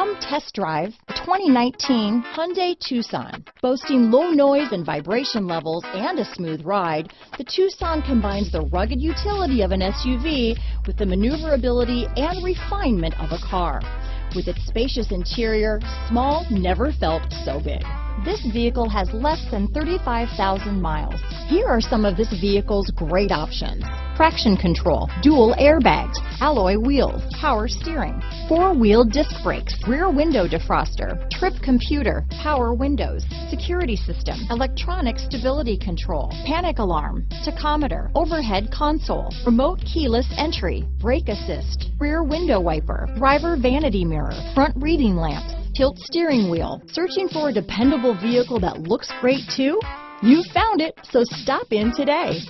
Come test drive the 2019 Hyundai Tucson. Boasting low noise and vibration levels and a smooth ride, the Tucson combines the rugged utility of an SUV with the maneuverability and refinement of a car. With its spacious interior, small never felt so big. This vehicle has less than 35,000 miles. Here are some of this vehicle's great options: traction control, dual airbags, alloy wheels, power steering, four-wheel disc brakes, rear window defroster, trip computer, power windows, security system, electronic stability control, panic alarm, tachometer, overhead console, remote keyless entry, brake assist, rear window wiper, driver vanity mirror, front reading lamps, tilt steering wheel. Searching for a dependable vehicle that looks great too? You found it, so stop in today.